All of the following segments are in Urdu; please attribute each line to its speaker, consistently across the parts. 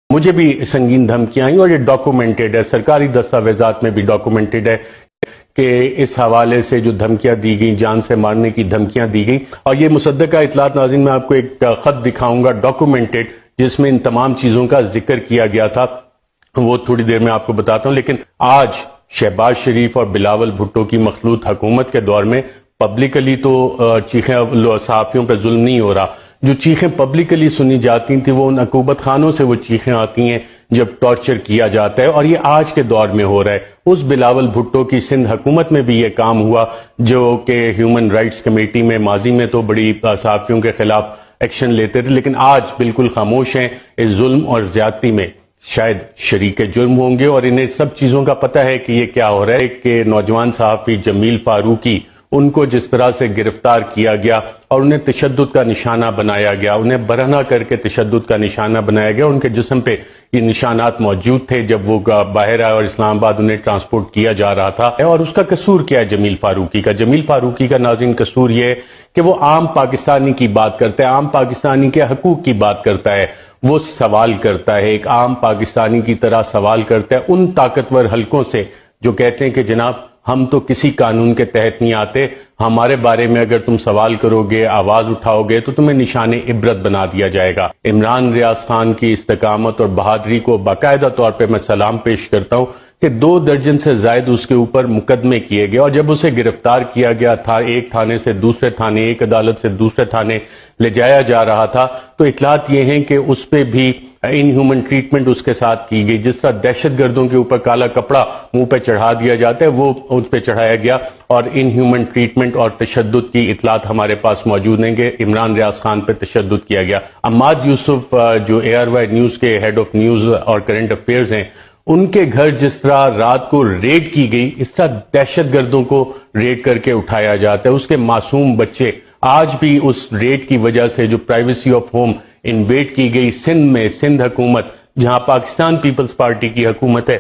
Speaker 1: مجھے بھی سنگین دھمکیاں آئیں اور یہ ڈاکومنٹڈ ہے، سرکاری دستاویزات میں بھی ڈاکومنٹڈ ہے کہ اس حوالے سے جو دھمکیاں دی گئیں، جان سے مارنے کی دھمکیاں دی گئیں. اور یہ مصدقہ اطلاعات ناظرین میں آپ کو ایک خط دکھاؤں گا ڈاکومنٹڈ، جس میں ان تمام چیزوں کا ذکر کیا گیا تھا، وہ تھوڑی دیر میں آپ کو بتاتا ہوں. لیکن آج شہباز شریف اور بلاول بھٹو کی مخلوط حکومت کے دور میں پبلکلی تو چیخیں صحافیوں پہ ظلم نہیں ہو رہا، جو چیخیں پبلکلی سنی جاتی تھیں وہ ان عقوبت خانوں سے وہ چیخیں آتی ہیں جب ٹارچر کیا جاتا ہے، اور یہ آج کے دور میں ہو رہا ہے. اس بلاول بھٹو کی سندھ حکومت میں بھی یہ کام ہوا جو کہ ہیومن رائٹس کمیٹی میں ماضی میں تو بڑی صحافیوں کے خلاف ایکشن لیتے تھے، لیکن آج بالکل خاموش ہیں. اس ظلم اور زیادتی میں شاید شریک جرم ہوں گے اور انہیں سب چیزوں کا پتہ ہے کہ یہ کیا ہو رہا ہے. کہ نوجوان صحافی جمیل فاروقی، ان کو جس طرح سے گرفتار کیا گیا اور انہیں تشدد کا نشانہ بنایا گیا، انہیں برہنہ کر کے تشدد کا نشانہ بنایا گیا. ان کے جسم پہ یہ نشانات موجود تھے جب وہ باہر آئے اور اسلام آباد انہیں ٹرانسپورٹ کیا جا رہا تھا. اور اس کا قصور کیا ہے جمیل فاروقی کا؟ جمیل فاروقی کا ناظرین قصور یہ ہے کہ وہ عام پاکستانی کی بات کرتا ہے، عام پاکستانی کے حقوق کی بات کرتا ہے، وہ سوال کرتا ہے، ایک عام پاکستانی کی طرح سوال کرتا ہے ان طاقتور حلقوں سے جو کہتے ہیں کہ جناب ہم تو کسی قانون کے تحت نہیں آتے، ہمارے بارے میں اگر تم سوال کرو گے، آواز اٹھاؤ گے تو تمہیں نشان عبرت بنا دیا جائے گا. عمران ریاض خان کی استقامت اور بہادری کو باقاعدہ طور پہ میں سلام پیش کرتا ہوں کہ 2 درجن سے زائد اس کے اوپر مقدمے کیے گئے، اور جب اسے گرفتار کیا گیا تھا، ایک تھانے سے دوسرے تھانے، ایک عدالت سے دوسرے تھانے لے جایا جا رہا تھا، تو اطلاعات یہ ہیں کہ اس پہ بھی ان ہیومن ٹریٹمنٹ اس کے ساتھ کی گئی. جس طرح دہشت گردوں کے اوپر کالا کپڑا منہ پہ چڑھا دیا جاتا ہے، وہ اس پہ چڑھایا گیا، اور ان ہیومن ٹریٹمنٹ اور تشدد کی اطلاعات ہمارے پاس موجود ہیں کہ عمران ریاض خان پہ تشدد کیا گیا. عماد یوسف جو ARY نیوز کے ہیڈ آف نیوز اور کرنٹ افیئرز ہیں، ان کے گھر جس طرح رات کو ریڈ کی گئی، اس طرح دہشت گردوں کو ریڈ کر کے اٹھایا جاتا ہے. اس کے معصوم بچے آج بھی اس ریڈ کی وجہ سے جو پرائیویسی آف ہوم انویڈ کی گئی سندھ میں، سندھ حکومت جہاں پاکستان پیپلز پارٹی کی حکومت ہے،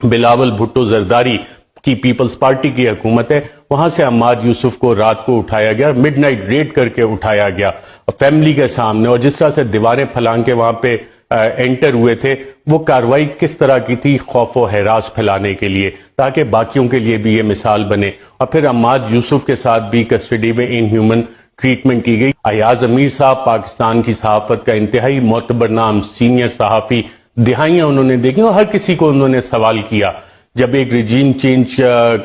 Speaker 1: بلاول بھٹو زرداری کی پیپلز پارٹی کی حکومت ہے، وہاں سے عماد یوسف کو رات کو اٹھایا گیا، مڈ نائٹ ریڈ کر کے اٹھایا گیا فیملی کے سامنے، اور جس طرح سے دیواریں پھلانگ کے وہاں پہ انٹر ہوئے تھے، وہ کاروائی کس طرح کی تھی؟ خوف و ہراس پھیلانے کے لیے، تاکہ باقیوں کے لیے بھی یہ مثال بنے. اور پھر عماد یوسف کے ساتھ بھی کسٹڈی میں ان ہیومن ٹریٹمنٹ کی گئی. ایاز امیر صاحب پاکستان کی صحافت کا انتہائی معتبر نام، سینئر صحافی، دہائیاں انہوں نے دیکھی اور ہر کسی کو انہوں نے سوال کیا. جب ایک رجیم چینج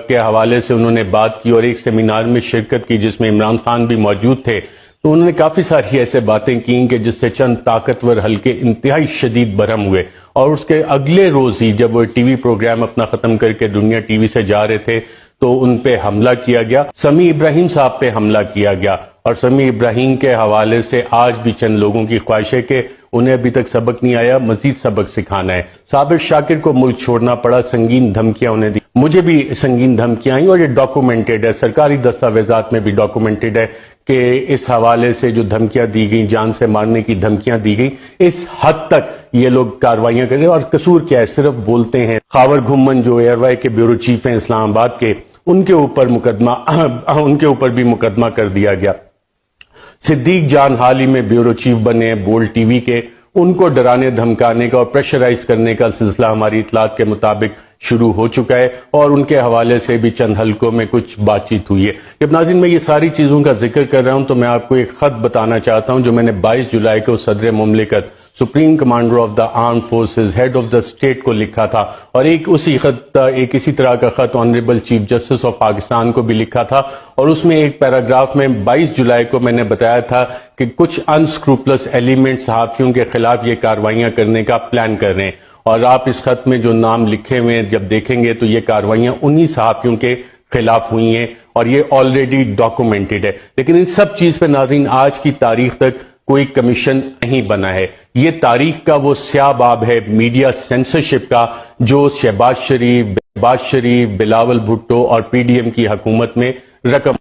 Speaker 1: کے حوالے سے انہوں نے بات کی اور ایک سیمینار میں شرکت کی جس میں عمران خان بھی موجود تھے، تو انہوں نے کافی ساری ایسے باتیں کیں کہ جس سے چند طاقتور حلقے انتہائی شدید برہم ہوئے. اور اس کے اگلے روز ہی جب وہ ٹی وی پروگرام اپنا ختم کر کے دنیا ٹی وی سے جا رہے تھے تو ان پہ حملہ کیا گیا، سمیع ابراہیم صاحب پہ حملہ کیا گیا. اور سمیع ابراہیم کے حوالے سے آج بھی چند لوگوں کی خواہش ہے کہ انہیں ابھی تک سبق نہیں آیا، مزید سبق سکھانا ہے. صابر شاکر کو ملک چھوڑنا پڑا، سنگین دھمکیاں انہیں دی. مجھے بھی سنگین دھمکیاں آئیں اور یہ ڈاکومنٹڈ ہے، سرکاری دستاویزات میں بھی ڈاکومنٹڈ ہے کہ اس حوالے سے جو دھمکیاں دی گئیں، جان سے مارنے کی دھمکیاں دی گئیں، اس حد تک یہ لوگ کاروائیاں کر رہے ہیں. اور قصور کیا ہے؟ صرف بولتے ہیں. خاور گھمن جو ARY کے بیورو چیف ہیں اسلام آباد کے، ان کے اوپر بھی مقدمہ کر دیا گیا. صدیق جان حال ہی میں بیورو چیف بنے ہیں بولڈ ٹی وی کے، ان کو ڈرانے دھمکانے کا اور پریشرائز کرنے کا سلسلہ ہماری اطلاعات کے مطابق شروع ہو چکا ہے، اور ان کے حوالے سے بھی چند حلقوں میں کچھ بات چیت ہوئی ہے. جب ناظرین میں یہ ساری چیزوں کا ذکر کر رہا ہوں تو میں آپ کو ایک خط بتانا چاہتا ہوں جو میں نے 22 جولائی کو صدر مملکت، supreme commander of the arm forces, head of the state کو لکھا تھا، اور ایک اسی طرح کا خط honourable chief justice of Pakistan کو بھی لکھا تھا. اور اس میں ایک پیراگراف میں 22 جولائی کو میں نے بتایا تھا کہ کچھ انسکروپلس ایلیمنٹ صحافیوں کے خلاف یہ کاروائیاں کرنے کا پلان کر رہے ہیں. اور آپ اس خط میں جو نام لکھے ہوئے ہیں جب دیکھیں گے تو یہ کاروائیاں انہی صحافیوں کے خلاف ہوئی ہیں اور یہ آلریڈی ڈاکومنٹڈ ہے. لیکن ان سب چیز پہ ناظرین آج کی تاریخ تک کوئی کمیشن نہیں بنا ہے. یہ تاریخ کا وہ سیاہ باب ہے میڈیا سینسرشپ کا جو شہباز شریف، بلاول بھٹو اور PDM کی حکومت میں رقم